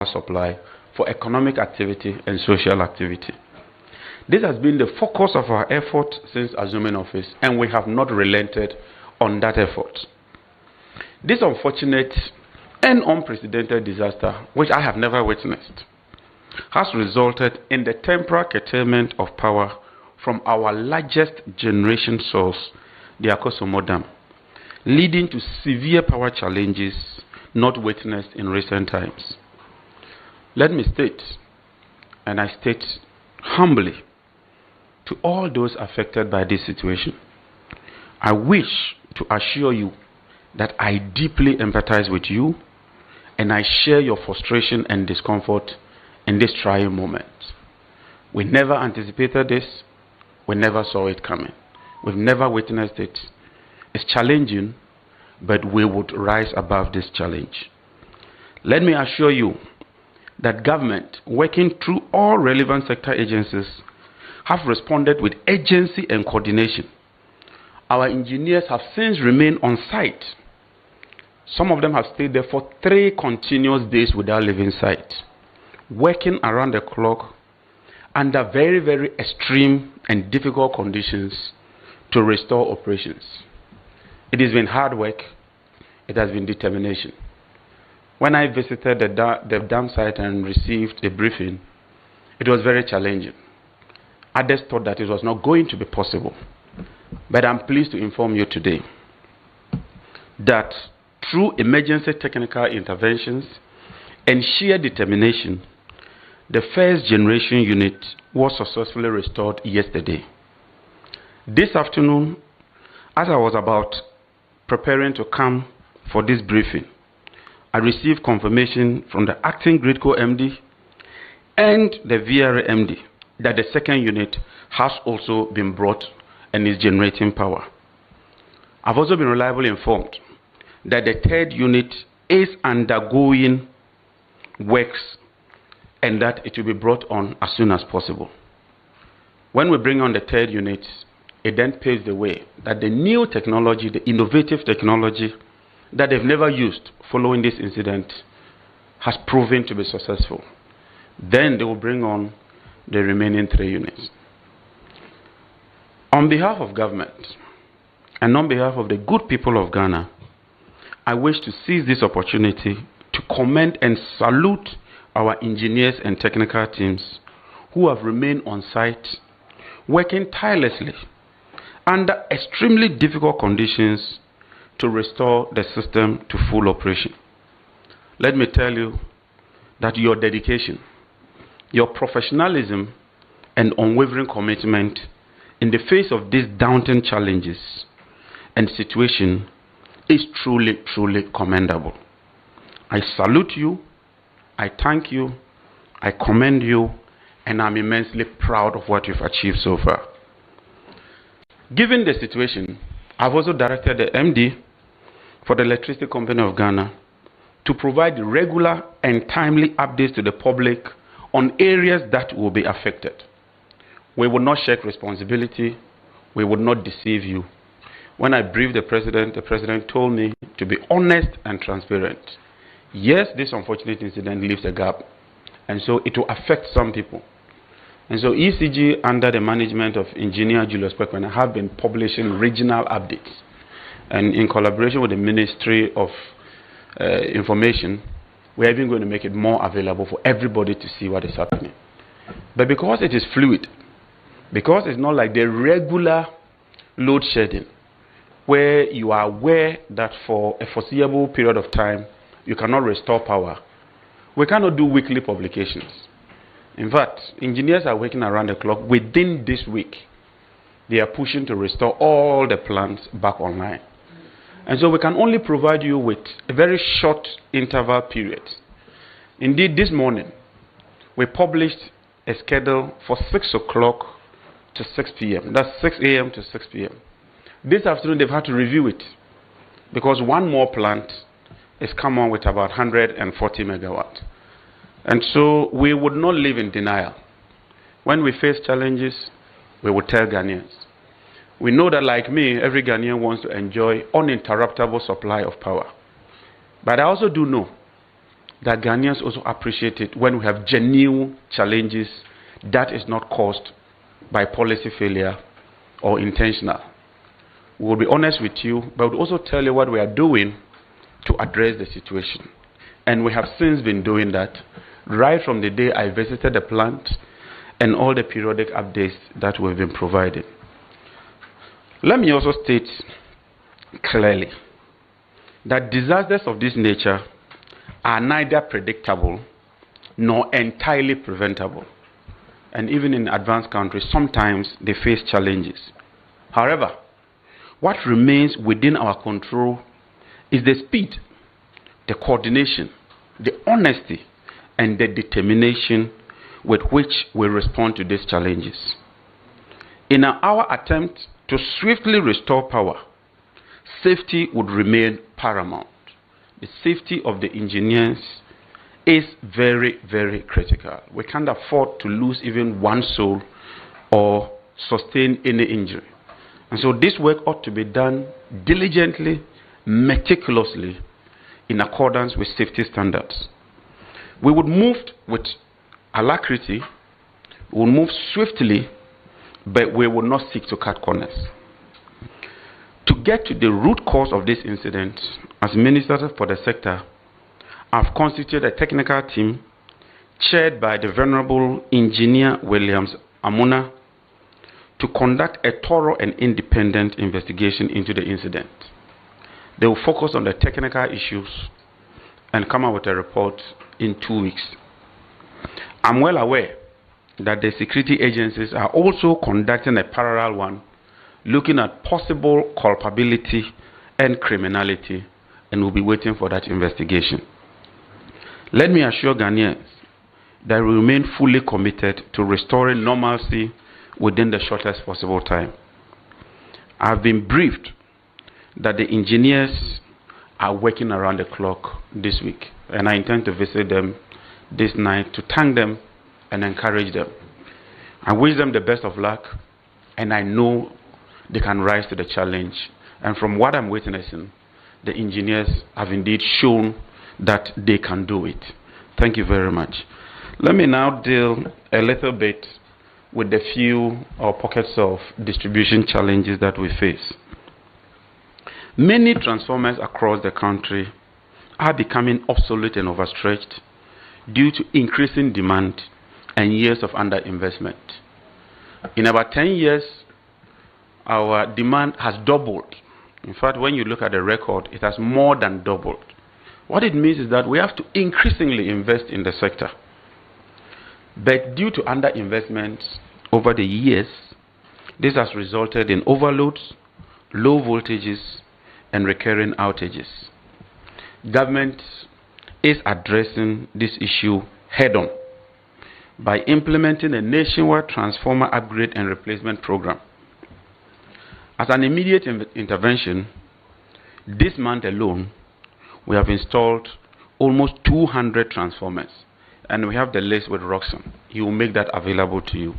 supply for economic activity and social activity. This has been the focus of our effort since assuming office, and we have not relented on that effort. This unfortunate and unprecedented disaster, which I have never witnessed, has resulted in the temporary curtailment of power from our largest generation source, the Akosombo Dam, leading to severe power challenges not witnessed in recent times. Let me state, and I state humbly, to all those affected by this situation, I wish to assure you that I deeply empathize with you and I share your frustration and discomfort in this trying moment. We never anticipated this. We never saw it coming. We've never witnessed it. It's challenging, but we would rise above this challenge. Let me assure you that government, working through all relevant sector agencies, have responded with urgency and coordination. Our engineers have since remained on site. Some of them have stayed there for 3 continuous days without leaving site, working around the clock under very, very extreme and difficult conditions to restore operations. It has been hard work. It has been determination. When I visited the dam site and received a briefing, it was very challenging. Others thought that it was not going to be possible. But I'm pleased to inform you today that through emergency technical interventions and sheer determination, the first generation unit was successfully restored yesterday. This afternoon, as I was about preparing to come for this briefing, I received confirmation from the acting GridCo MD and the VRA MD that the second unit has also been brought and is generating power. I've also been reliably informed that the third unit is undergoing works and that it will be brought on as soon as possible. When we bring on the third unit, it then paves the way that the new technology, the innovative technology that they've never used following this incident has proven to be successful. Then they will bring on the remaining 3 units. On behalf of government and on behalf of the good people of Ghana, I wish to seize this opportunity to commend and salute our engineers and technical teams who have remained on site, working tirelessly under extremely difficult conditions to restore the system to full operation. Let me tell you that your dedication, your professionalism, and unwavering commitment in the face of these daunting challenges and situation is truly, truly commendable. I salute you, I thank you, I commend you, and I'm immensely proud of what you've achieved so far. Given the situation, I've also directed the MD for the Electricity Company of Ghana to provide regular and timely updates to the public on areas that will be affected. We will not shirk responsibility. We will not deceive you. When I briefed the President told me to be honest and transparent. Yes, this unfortunate incident leaves a gap, and so it will affect some people. And so ECG, under the management of Engineer Julius Kwekwen, have been publishing regional updates. And in collaboration with the Ministry of Information, we're even going to make it more available for everybody to see what is happening. But because it is fluid, because it's not like the regular load shedding, where you are aware that for a foreseeable period of time, you cannot restore power, we cannot do weekly publications. In fact, engineers are working around the clock. Within this week, they are pushing to restore all the plants back online. And so we can only provide you with a very short interval period. Indeed, this morning, we published a schedule for 6 o'clock to 6 p.m. That's 6 a.m. to 6 p.m. This afternoon, they've had to review it because one more plant is come on with about 140 megawatts. And so we would not live in denial. When we face challenges, we will tell Ghanaians. We know that, like me, every Ghanaian wants to enjoy uninterruptible supply of power. But I also do know that Ghanaians also appreciate it when we have genuine challenges that is not caused by policy failure or intentional. We will be honest with you, but we'll also tell you what we are doing to address the situation. And we have since been doing that right from the day I visited the plant and all the periodic updates that we've been providing. Let me also state clearly that disasters of this nature are neither predictable nor entirely preventable. And even in advanced countries, sometimes they face challenges. However, what remains within our control is the speed, the coordination, the honesty, and the determination with which we respond to these challenges. In our attempt to swiftly restore power, safety would remain paramount. The safety of the engineers is very, very critical. We can't afford to lose even one soul or sustain any injury. And so this work ought to be done diligently, meticulously, in accordance with safety standards. We would move with alacrity, we will move swiftly, but we will not seek to cut corners. To get to the root cause of this incident, as Minister for the sector, I've constituted a technical team chaired by the Venerable Engineer Williams Amuna to conduct a thorough and independent investigation into the incident. They will focus on the technical issues and come up with a report in 2 weeks. I'm well aware that the security agencies are also conducting a parallel one, looking at possible culpability and criminality, and we'll be waiting for that investigation. Let me assure Ghanaians that we remain fully committed to restoring normalcy within the shortest possible time. I've been briefed that the engineers are working around the clock this week, and I intend to visit them this night to thank them and encourage them. I wish them the best of luck, and I know they can rise to the challenge. And from what I'm witnessing, the engineers have indeed shown that they can do it. Thank you very much. Let me now deal a little bit with the few pockets of distribution challenges that we face. Many transformers across the country are becoming obsolete and overstretched due to increasing demand and years of underinvestment. In about 10 years, our demand has doubled. In fact, when you look at the record, it has more than doubled. What it means is that we have to increasingly invest in the sector. But due to underinvestment over the years, this has resulted in overloads, low voltages, and recurring outages. Government is addressing this issue head-on by implementing a nationwide transformer upgrade and replacement program. As an immediate intervention, this month alone, we have installed almost 200 transformers, and we have the list with Roxanne. He will make that available to you.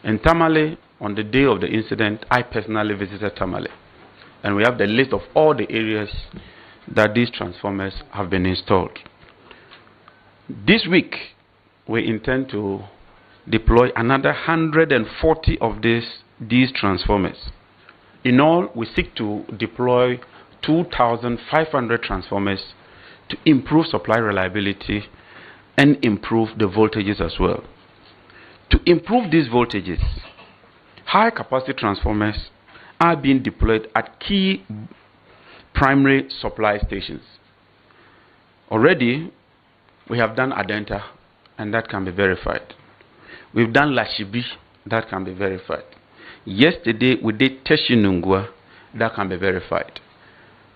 In Tamale, on the day of the incident, I personally visited Tamale, and we have the list of all the areas that these transformers have been installed. This week, we intend to deploy another 140 of these transformers. In all, we seek to deploy 2,500 transformers to improve supply reliability and improve the voltages as well. To improve these voltages, high capacity transformers are being deployed at key primary supply stations. Already, we have done Adenta, and that can be verified. We've done Lashibi, that can be verified. Yesterday, we did Teshinungwa, that can be verified.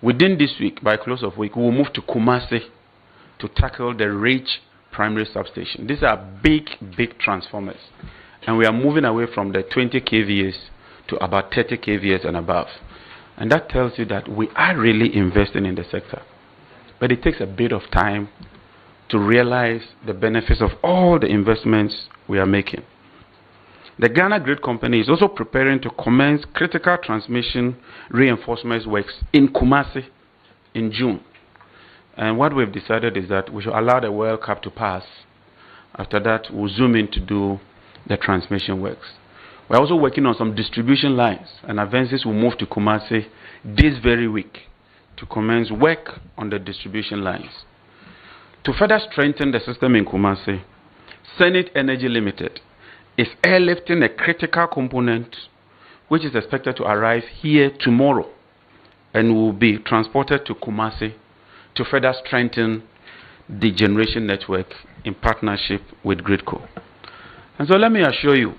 Within this week, by close of week, we will move to Kumasi to tackle the Rage primary substation. These are big, big transformers. And we are moving away from the 20 kVAs to about 30 kVAs and above. And that tells you that we are really investing in the sector. But it takes a bit of time to realize the benefits of all the investments we are making. The Ghana Grid Company is also preparing to commence critical transmission reinforcement works in Kumasi in June. And what we've decided is that we should allow the World Cup to pass. After that, we'll zoom in to do the transmission works. We're also working on some distribution lines, and Avensis will move to Kumasi this very week to commence work on the distribution lines. To further strengthen the system in Kumasi, Senate Energy Limited is airlifting a critical component which is expected to arrive here tomorrow and will be transported to Kumasi to further strengthen the generation network in partnership with Gridco. And so let me assure you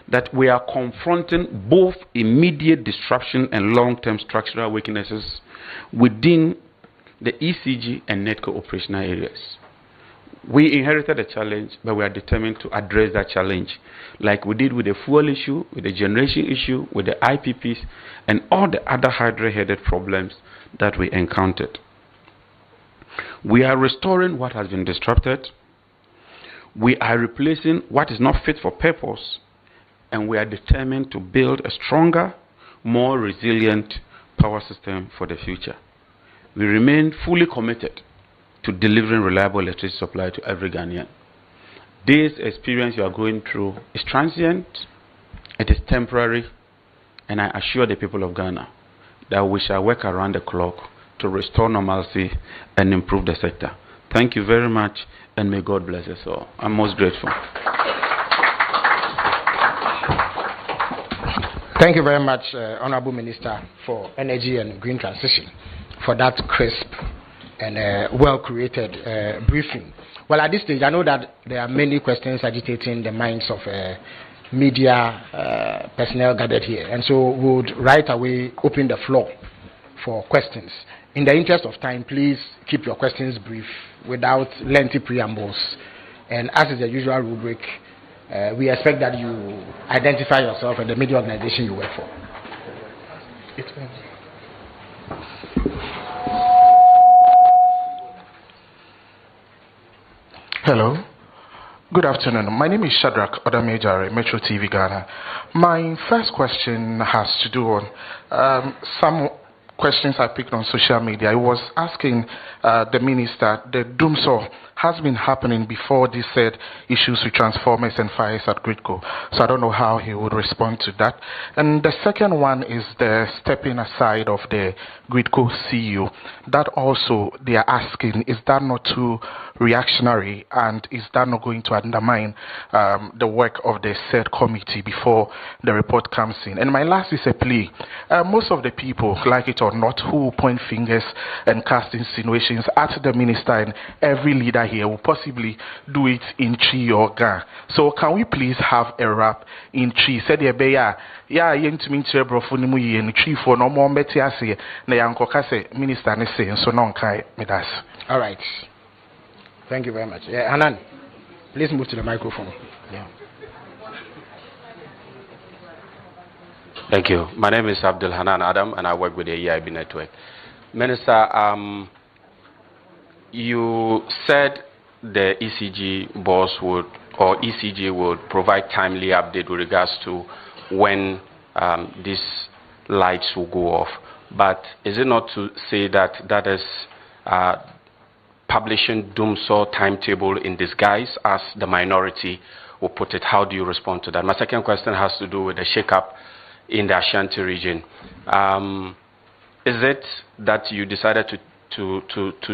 that we are confronting both immediate disruption and long-term structural weaknesses within the ECG and NETCO operational areas. We inherited a challenge, but we are determined to address that challenge, like we did with the fuel issue, with the generation issue, with the IPPs, and all the other hydra-headed problems that we encountered. We are restoring what has been disrupted. We are replacing what is not fit for purpose, and we are determined to build a stronger, more resilient power system for the future. We remain fully committed to delivering reliable electricity supply to every Ghanaian. This experience you are going through is transient, it is temporary, and I assure the people of Ghana that we shall work around the clock to restore normalcy and improve the sector. Thank you very much, and may God bless us all. I'm most grateful. Thank you very much, Honorable Minister for Energy and Green Transition, for that crisp and well-created briefing. Well, at this stage, I know that there are many questions agitating the minds of media personnel gathered here, and so we would right away open the floor for questions. In the interest of time, please keep your questions brief without lengthy preambles. And as is the usual rubric, we expect that you identify yourself and the media organization you work for. Hello. Good afternoon. My name is Shadrach Odamejare, Metro TV Ghana. My first question has to do on some questions I picked on social media. I was asking the minister, the doomsaw has been happening before these said issues with transformers and fires at Gridco. So I don't know how he would respond to that. And the second one is the stepping aside of the Gridco CEO. That also they are asking, is that not too reactionary, and is that not going to undermine the work of the said committee before the report comes in? And my last is a plea. Most of the people, like it or not, who point fingers and cast insinuations at the minister and every leader here will possibly do it in Chi or Ga. So can we please have a rap in Chi? Said yeah, to me brofunimu in Chi for no more metiase na yankokase minister ne say so non kai medas. All right. Thank you very much. Hanan, please move to the microphone. Yeah. Thank you. My name is Abdul Hanan Adam, and I work with the EIB network. Minister, you said the ECG boss would, or ECG would provide timely update with regards to when these lights will go off. But is it not to say that that is publishing doomsaw timetable in disguise, as the minority will put it? How do you respond to that? My second question has to do with the shake-up in the Ashanti region. Is it that you decided to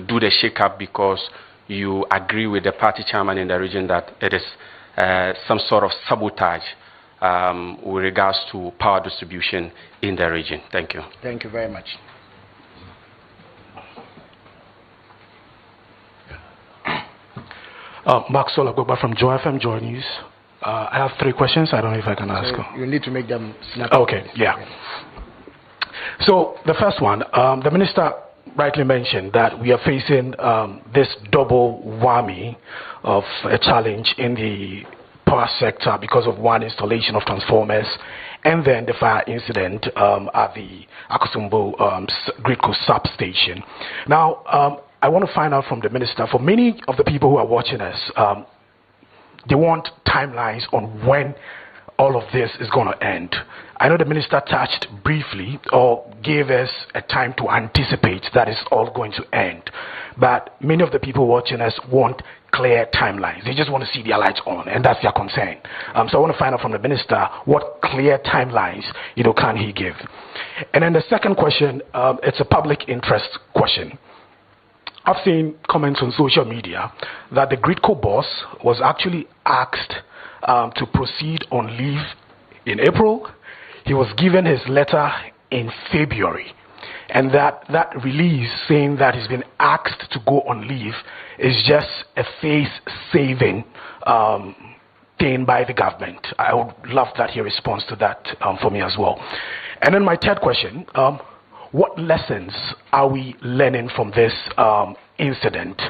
do the shake-up because you agree with the party chairman in the region that it is some sort of sabotage with regards to power distribution in the region? Thank you. Thank you very much. Mark Solagogba from Joy FM Joy News. I have 3 questions. I don't know if I can ask. You need to make them snap. Okay, yeah. So the first one, the minister rightly mentioned that we are facing this double whammy of a challenge in the power sector because of one, installation of transformers, and then the fire incident at the Akosombo Gridco substation. Now, I want to find out from the minister, for many of the people who are watching us, they want timelines on when all of this is going to end? I know the minister touched briefly or gave us a time to anticipate that it's all going to end. But many of the people watching us want clear timelines. They just want to see their lights on, and that's their concern. So I want to find out from the minister what clear timelines, can he give? And then the second question, it's a public interest question. I've seen comments on social media that the Gridco boss was actually asked to proceed on leave in April. He was given his letter in February. And that release saying that he's been asked to go on leave is just a face-saving thing by the government. I would love that he responds to that for me as well. And then my third question, what lessons are we learning from this incident?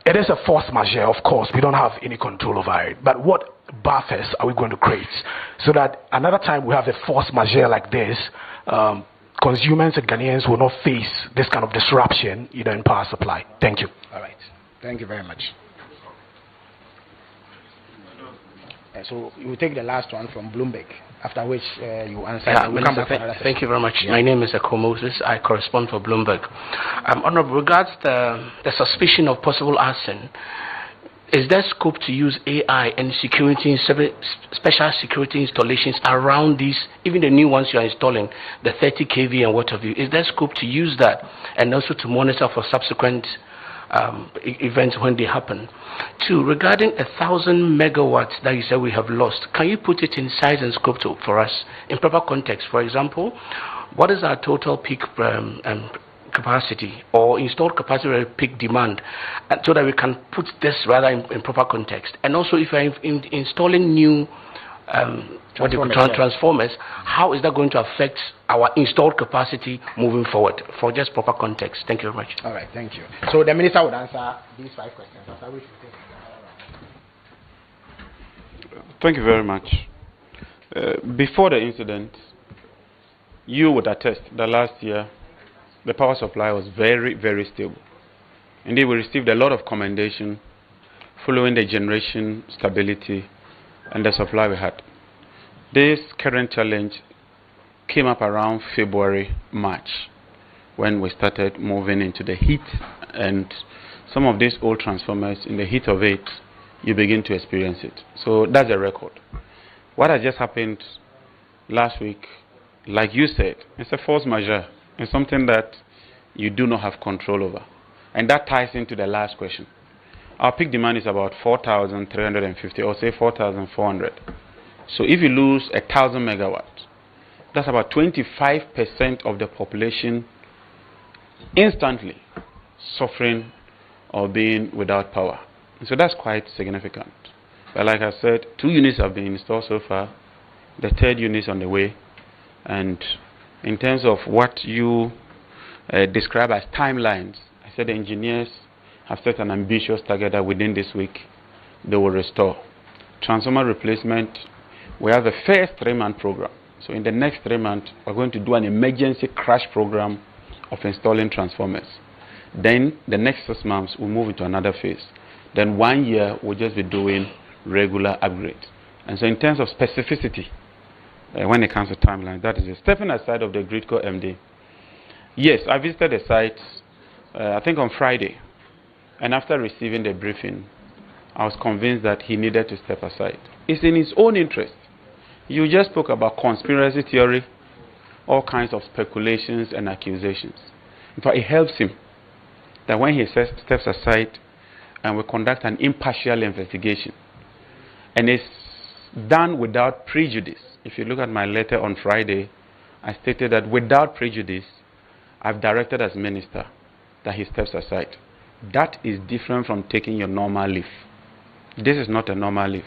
It is a force majeure, of course. We don't have any control over it. But what buffers are we going to create so that another time we have a force majeure like this, consumers and Ghanaians will not face this kind of disruption, in power supply? Thank you. All right. Thank you very much. So you will take the last one from Bloomberg, after which you answer. Yeah, we'll come back for another thank you very much. Yeah. My name is Akosombo. I correspond for Bloomberg. Honorable, regards the suspicion of possible arson, is there scope to use AI and security, special security installations around these, even the new ones you are installing, the 30 kV and what have you? Is there scope to use that and also to monitor for subsequent events when they happen? Two, regarding 1,000 megawatts that you said we have lost, can you put it in size and scope for us in proper context? For example, what is our total peak capacity or installed capacity or peak demand, so that we can put this rather in proper context? And also, if I'm installing new transformers, how is that going to affect our installed capacity moving forward? For just proper context. Thank you very much. All right, thank you. So the minister would answer these 5 questions. After which we take. Thank you very much. Before the incident, you would attest that last year the power supply was very, very stable. Indeed, we received a lot of commendation following the generation stability and the supply we had. This current challenge came up around February, March, when we started moving into the heat, and some of these old transformers, in the heat of it, you begin to experience it. So that's a record. What has just happened last week, like you said, it's a force majeure. It's something that you do not have control over. And that ties into the last question. Our peak demand is about 4,350, or say 4,400. So if you lose 1,000 megawatts, that's about 25% of the population instantly suffering or being without power. So that's quite significant. But like I said, 2 units have been installed so far. The 3rd unit is on the way. And in terms of what you describe as timelines, I said the engineers have set an ambitious target that within this week they will restore. Transformer replacement, we have a first 3-month program. So in the next 3 months, we're going to do an emergency crash program of installing transformers. Then the next 6 months, we'll move into another phase. Then 1 year, we'll just be doing regular upgrades. And so in terms of specificity, when it comes to timeline, that is it. Stepping aside of the Gridco MD, yes, I visited the site, I think on Friday. And after receiving the briefing, I was convinced that he needed to step aside. It's in his own interest. You just spoke about conspiracy theory, all kinds of speculations and accusations. In fact, it helps him that when he steps aside and we conduct an impartial investigation, and it's done without prejudice. If you look at my letter on Friday, I stated that without prejudice, I've directed as minister that he steps aside. That is different from taking your normal leave. This is not a normal leave.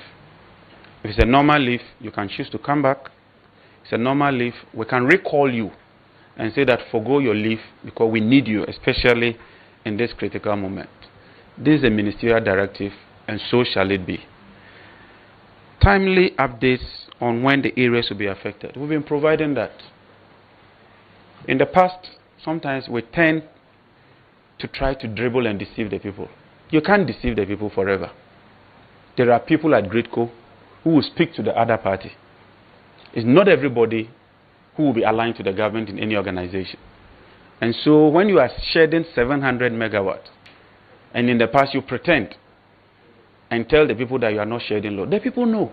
If it's a normal leave, you can choose to come back. It's a normal leave. We can recall you and say that forgo your leave because we need you, especially in this critical moment. This is a ministerial directive, and so shall it be. Timely updates on when the areas will be affected. We've been providing that. In the past, sometimes we tend to try to dribble and deceive the people. You can't deceive the people forever. There are people at Gridco who will speak to the other party. It's not everybody who will be aligned to the government in any organization. And so when you are shedding 700 megawatts, and in the past you pretend and tell the people that you are not shedding load, the people know.